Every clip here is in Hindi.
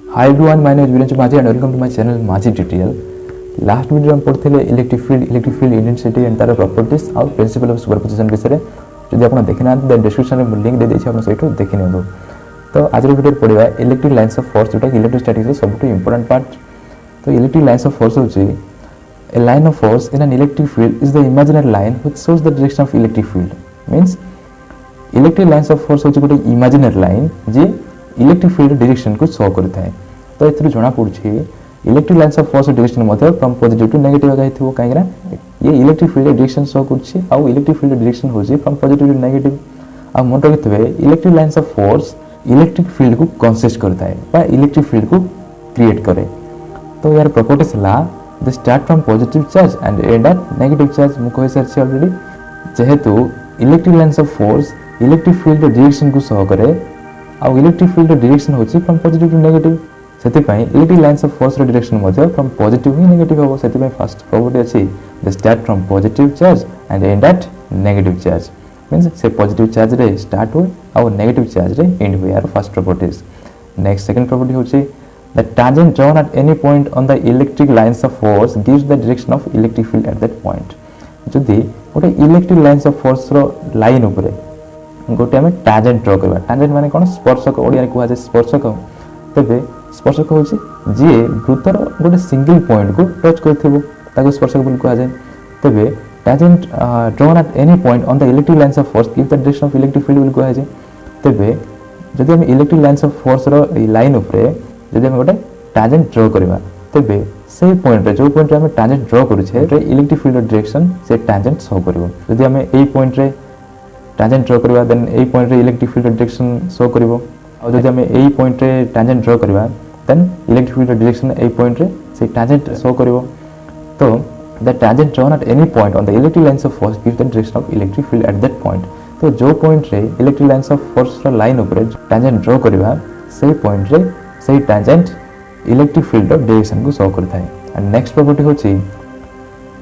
Hi everyone, my name is Virenchu Maji and welcome to my channel Maji Tutorial. Last video हम पढ़ते इलेक्ट्रिक फील्ड इंटेंसिटी एंड तार प्रॉपर्टीज और प्रिंसिपल ऑफ सुपरपोजिशन विषय जब आप देखना देन डिस्क्रिप्शन में लिंक दे देछि आपण सेठो देखि नियो। तो आज वीडियो पढ़िबा इलेक्ट्रिक लाइन्स ऑफ फोर्स जोटा इलेक्ट्रोस्टैटिक्स रो सबटू इंपोर्टेंट पार्ट। तो इलेक्ट्रिक लाइन्स ऑफ फोर्स होछि a line of force in an electric field is the imaginary line which shows the direction of electric field. Means electric lines of force होछि गोटे imaginary line जे इलेक्ट्रिक फील्ड डायरेक्शन को शो करता है। तो एथि जणा पड़छि electric lines of force direction मध्ये फ्रॉम पॉजिटिव टू नेगेटिव आगा हेथिबो काहेकि ना ये इलेक्ट्रिक फील्ड डायरेक्शन शो करछि आ इलेक्ट्रिक फील्ड डायरेक्शन होछि फ्रॉम पॉजिटिव टू नेगेटिव। आ मन रखितबे electric lines of force electric field को कंसिस्ट करता है बा इलेक्ट्रिक फील्ड को क्रिएट करे। तो यार प्रॉपर्टीज ला they start from positive charge and end at negative charge मु कहि सरछि ऑलरेडी। जेहेतु electric lines of force electric field direction को शो करे आ इलेक्ट्रिक फील्ड डायरेक्शन होछि फ्रॉम पॉजिटिव टू नेगेटिव। सेति पई इलेक्ट्रिक लाइन्स ऑफ फोर्स रो डायरेक्शन मध्ये फ्रॉम पॉजिटिव ही नेगेटिव हो। सेति पई फर्स्ट प्रॉपर्टी अछि they start from positive charge and end at negative charge means से पॉजिटिव चार्ज रे स्टार्ट हो आ नेगेटिव चार्ज रे एंड हो। यार first properties. Next second property होछि the tangent drawn at any point on the electric lines of force gives the direction of electric field at that point. जदि गोटे इलेक्ट्रिक लाइन्स ऑफ फोर्स रो लाइन ऊपर गोटे हमें टैंजेंट ड्रॉ करबा। टैंजेंट माने कोन स्पर्शक ओडिया रे कुहा जाय स्पर्शक। तबे स्पर्शक होछि जे वृत्तर गोटे सिंगल पॉइंट को टच करथिबो ताको स्पर्शक बोल कुहा जाय। तबे tangent drawn at any point on the electric lines of force gives the direction of electric field बोल कुहा जाय। तबे जदि हम इलेक्ट्रिक लाइन्स ऑफ फोर्स रो लाइन ऊपर जदि हम गोटे टैंजेंट ड्रॉ करबा तबे से पॉइंट रे जो पॉइंट रे हम टैंजेंट ड्रॉ करू छे रे इलेक्ट्रिक फील्ड डायरेक्शन से टैंजेंट शो करबो। जदि हम एई पॉइंट रे टैंजेंट ड्रॉ करबा देन एई पॉइंट रे इलेक्ट्रिक फील्ड डायरेक्शन शो करबो। और जदि हम एई पॉइंट रे टैंजेंट ड्रॉ करबा देन इलेक्ट्रिक फील्ड डायरेक्शन एई पॉइंट रे से टैंजेंट शो करबो। तो the tangent drawn at any point on the electric lines of force gives the direction of electric field at that point. तो जो पॉइंट रे इलेक्ट्रिक लाइन्स ऑफ फोर्स रो लाइन ऊपर टैंजेंट ड्रॉ करबा से पॉइंट रे से tangent electric field of direction को शो करता है। एंड नेक्स्ट प्रॉपर्टी होची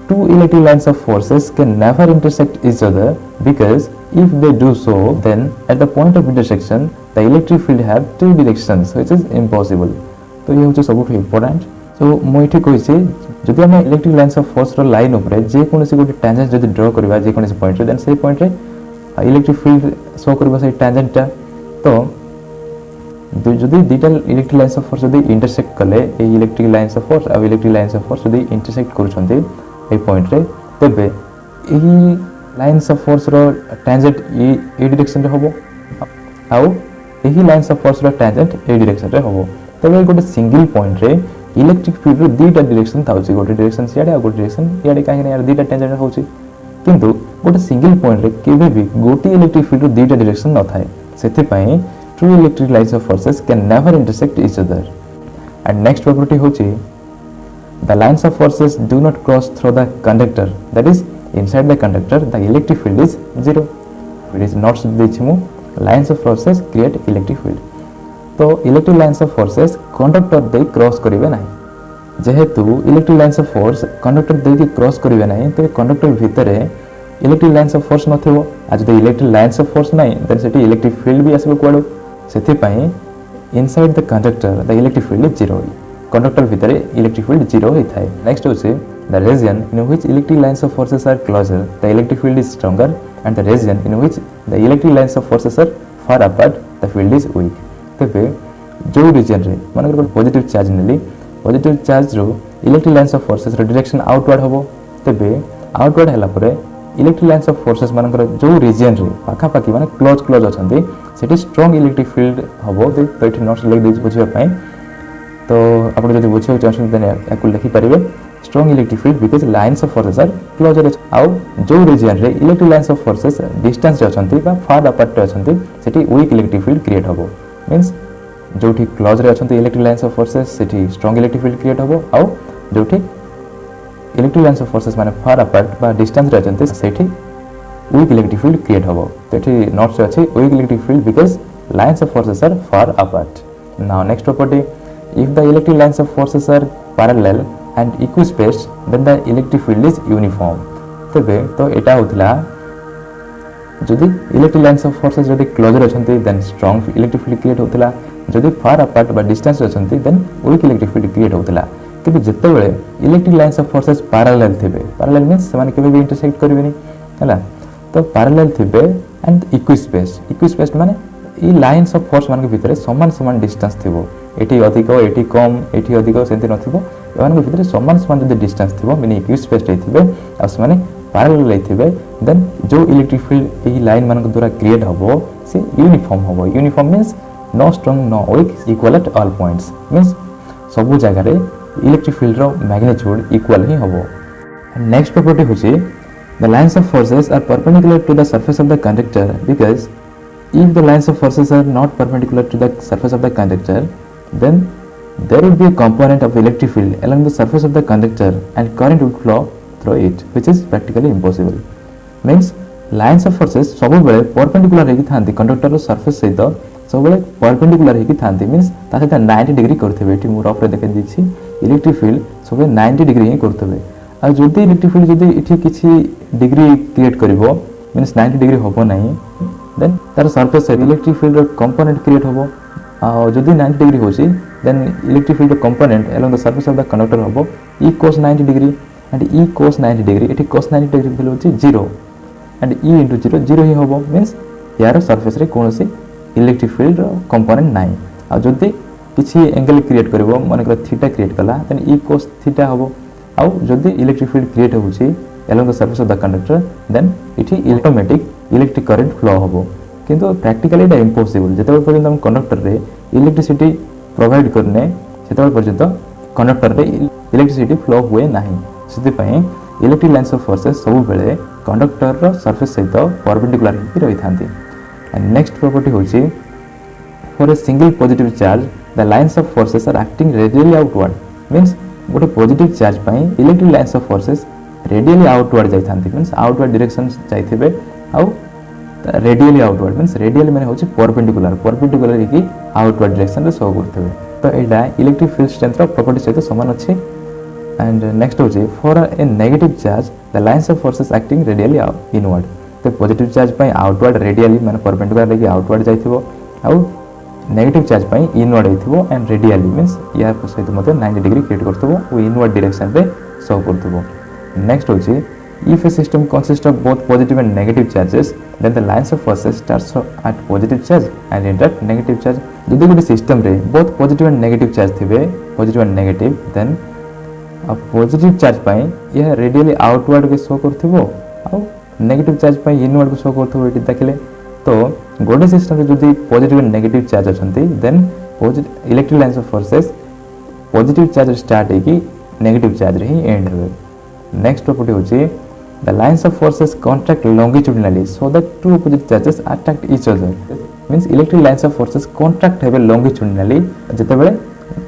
two electric lines of forces can never intersect each other because if they do so then at the point of intersection the electric field have two directions which is impossible. तो ये होची सबुठ इंपोर्टेंट। सो मु एठी कहिछि जदि हम इलेक्ट्रिक लाइन्स ऑफ फोर्स रो लाइन ऊपर जे कोनोसी गोटे टैंजेंट जदि ड्रॉ करबा जे कोनोसी पॉइंट रे देन से पॉइंट रे इलेक्ट्रिक फील्ड शो करबा से टैंजेंट ता। तो जदि दुटा इलेक्ट्रिक लाइन्स ऑफ फोर्स जदि इंटरसेक्ट कले ए इलेक्ट्रिक लाइन्स ऑफ फोर्स और इलेक्ट्रिक लाइन्स ऑफ फोर्स जदि इंटरसेक्ट करूछन्ते ए पॉइंट रे तबे एही लाइन्स ऑफ फोर्स रो टैंजेंट ए डायरेक्शन रे होबो आउ एही लाइन्स ऑफ फोर्स रो टैंजेंट ए डायरेक्शन रे होबो। तबे गोटे सिंगल पॉइंट रे इलेक्ट्रिक फील्ड रो दुटा डायरेक्शन थाउची गोटे डायरेक्शन सियाडे आ गोटे डायरेक्शन इयाडे काहे यार दुटा टैंजेंट होची किंतु गोटे सिंगल पॉइंट रे केबे भी गोटे इलेक्ट्रिक फील्ड रो दुटा डायरेक्शन न थाए। सेति पई two electric lines of forces can never intersect each other. And next property hochi the lines of forces do not cross through the conductor, that is inside the conductor the electric field is zero. It is not dechimu lines of forces create electric field. तो electric lines of forces conductor they cross करिवे नाही। जेहेतु electric lines of force conductor दे के cross करिवे नाही तो conductor भितरे electric lines of force नथिबो। आज the electric lines of force नाही देन सेठी electric field भी आसीबो कोडो। सेति पई inside the conductor the electric field is zero. Conductor भितरे इलेक्ट्रिक फील्ड जीरो होई थाए। नेक्स्ट होचे the region in which electric lines of forces are closer the electric field is stronger and the region in which the electric lines of forces are far apart the field is weak. तबे जो रीजन रे माने पॉजिटिव चार्ज नेली पॉजिटिव चार्ज रो इलेक्ट्रिक लाइन्स ऑफ फोर्सेस रो डायरेक्शन आउटवर्ड होबो। तबे आउटवर्ड हैला परे इलेक्ट्रिक लाइन्स ऑफ फोर्सेस मानकर जो रीजन रे पाखा पाखी माने क्लोज अछंती सेठी स्ट्रांग इलेक्ट्रिक फील्ड हबो। तो एठी नोट्स लिख देछि बुझिबा पई। तो आपण जदि बुझियो चाहछन देन याकु लिखि परिबे strong electric field because lines of forces are closer आउ जो रीजन रे electric lines of forces distance रे अछंती बा फार अपार्ट रे अछंती सेठी वीक इलेक्ट्रिक फील्ड क्रिएट हबो। मींस जोठी क्लोज रे अछंती इलेक्ट्रिक लाइन्स ऑफ फोर्सेस सेठी स्ट्रांग इलेक्ट्रिक फील्ड क्रिएट हबो आउ जोठी इलेक्ट्रिक लाइन्स ऑफ फोर्सेस माने फार अपार्ट बा डिस्टेंस रे अछंती सेठी weak electric field create hobo। तो एठी नोट्स अछि weak electric field because lines of forces are far apart. Now next property if the electric lines of forces are parallel and equispaced then the electric field is uniform। तबे तो एटा होतला जदि इलेक्ट्रिक लाइन्स ऑफ फोर्सेस जदि क्लोजर अछंती then strong electric field create होतला जदि फार अपार्ट बा डिस्टेंस अछंती then weak electric field create होतला किंतु जेतेबेले electric lines of forces parallel थिबे पैरेलल मींस से माने केबे भी इंटरसेक्ट करबेनी हला तो पैरेलल थिबे एंड इक्विस्पेस माने ई लाइन्स ऑफ फोर्स मान के भितर समान समान डिस्टेंस थिबो एठी अधिक एठी कम एठी अधिक सेंति नथिबो एमान के भितर समान समान जदि डिस्टेंस थिबो मीन इक्विस्पेस थिबे आ से माने पैरेलल थिबे देन जो इलेक्ट्रिक फील्ड ई लाइन मान के द्वारा क्रिएट हबो से यूनिफॉर्म हबो uniform means no strong no weak equal at all points means सब जगह रे इलेक्ट्रिक फील्ड रो मैग्नीट्यूड इक्वल ही हबो नेक्स्ट प्रॉपर्टी होची the lines of forces are perpendicular to the surface of the conductor because if the lines of forces are not perpendicular to the surface of the conductor then there would be a component of electric field along the surface of the conductor and current would flow through it which is practically impossible means lines of forces सब बेले perpendicular हेकी थांती कंडक्टर रो सरफेस सहित सब बेले perpendicular हेकी थांती मींस ता सहित 90 डिग्री करथबे एठी मु रफ रे देखै दिछि इलेक्ट्रिक फील्ड सब 90 डिग्री ही करथबे आ जदि इलेक्ट्रिक फील्ड जदि एठी किछि डिग्री क्रिएट करिवो मींस 90 डिग्री होबो नाही देन तार सरफेस से इलेक्ट्रिक फील्ड रो कंपोनेंट क्रिएट होबो आ जदि 90 डिग्री होसी देन इलेक्ट्रिक फील्ड रो component along the surface of the conductor होबो E cos 90 degree and E cos 90 degree एठी cos 90 डिग्री वैल्यू होची 0 एंड ई इनटू 0 0 ही होबो मींस यार सरफेस रे कोनोसी इलेक्ट्रिक फील्ड रो कंपोनेंट नाही आ जदि किछि एंगल क्रिएट करबो माने कर थीटा क्रिएट कला देन ई cos थीटा होबो आ जदि इलेक्ट्रिक फील्ड क्रिएट होची along the surface of the conductor then इठी ऑटोमेटिक इलेक्ट्रिक करंट फ्लो होबो किंतु प्रैक्टिकली इट इम्पॉसिबल जेते पर्यंत हम कंडक्टर रे इलेक्ट्रिसिटी प्रोवाइड करने सेते पर्यंत कंडक्टर रे इलेक्ट्रिसिटी फ्लो हुए नाही सेते पई इलेक्ट्रिक लाइन्स ऑफ फोर्सेस सब बेले कंडक्टर रो सरफेस सहित परपेंडिकुलर ही रही थांती एंड नेक्स्ट प्रॉपर्टी होची for a single positive charge the lines of forces are acting radially outward means गोटे पॉजिटिव चार्ज पई electric lines of forces radially outward जाई थांती मींस आउटवर्ड डायरेक्शन जाइथिबे आउ रेडियली आउटवर्ड मींस रेडियली माने होची परपेंडिकुलर की आउटवर्ड डायरेक्शन रे शो करथबे तो एटा इलेक्ट्रिक फील्ड स्ट्रेंथ रो प्रॉपर्टी सहित समान अछि एंड नेक्स्ट होची for A negative charge the lines of forces acting radially inward तो पॉजिटिव चार्ज पई आउटवर्ड रेडियली माने परपेंडिकुलर लेके आउटवर्ड जाइथिबो आउ नेगेटिव चार्ज पई इनवर्ड हेथिबो एंड रेडियली मींस या सहित मते 90 डिग्री क्रिएट करथबो वो इनवर्ड डायरेक्शन रे शो करथबो next होची if a system consists of both positive and negative charges then the lines of forces starts at positive charge and end at negative charge जदि गोटे सिस्टम रे both positive and negative charge थिबे positive and negative then a positive charge पई यह रेडियली आउटवर्ड के शो करथिबो आ नेगेटिव चार्ज पई इनवर्ड को शो करथिबो एटी देखले तो गोटे सिस्टम रे जदि पॉजिटिव एंड नेगेटिव चार्ज अछंती then electric lines of forces positive charge start है कि नेगेटिव चार्ज रे ही एंड होवे नेक्स्ट प्रॉपर्टी होची the lines of forces contract longitudinally so that two opposite charges attract each other means electric lines of forces contract हेबे लॉन्गिट्यूडिनली जेतेबेले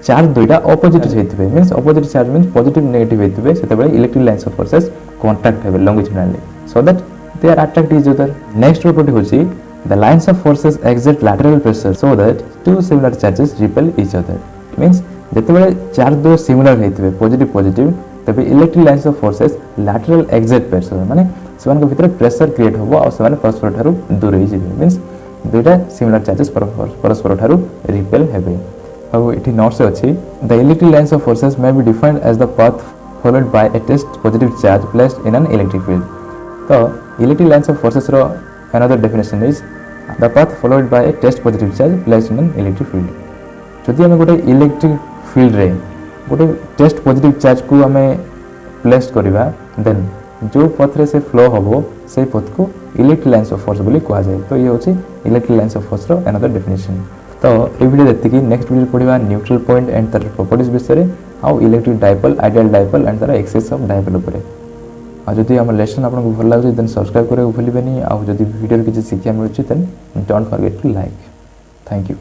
चार्ज दुइटा ऑपोजिट हेथिबे means opposite charge means positive negative हेथिबे सेतेबेले electric lines of forces contract हेबे longitudinally so that they are attract each other next property होची the lines of forces exert lateral pressure so that two similar charges repel each other means जेतेबेले चार्ज दो सिमिलर हेथिबे पॉजिटिव तबे electric lines of forces lateral exert pressure माने सेमान के भीतर प्रेशर क्रिएट होबो और सेमान परस्पर ठारू दूर होई जिवे मींस दुइटा सिमिलर चार्जेस परस्पर ठारू रिपेल हेबे अब एठी नोट से अछि the electric lines of forces may be defined as the path followed by a test positive charge placed in an electric field तो इलेक्ट्रिक लाइन्स ऑफ फोर्सेस रो another definition is the path followed by a test positive charge placed in an electric field जदि हम गोटे इलेक्ट्रिक फील्ड रे गोटे टेस्ट पॉजिटिव चार्ज को हमें प्लेस करवा देन जो पथ रे से फ्लो होबो से पथ को इलेक्ट्रिक लाइन्स ऑफ फोर्स बोली कहा जाए तो ये होची इलेक्ट्रिक लाइन्स ऑफ फोर्स रो अनदर डेफिनेशन तो ए वीडियो देखते कि नेक्स्ट वीडियो पढिबा न्यूट्रल पॉइंट एंड तार प्रॉपर्टीज विषय हाउ electric dipole ideal dipole and तार एक्सेस ऑफ डाइपोल ऊपर आ जदि हम लेसन आपन को भल लागै देन सब्सक्राइब करे भूलिबेनी आ जदि वीडियो रे किछि शिक्षा मिलुछि then don't forget to like thank you.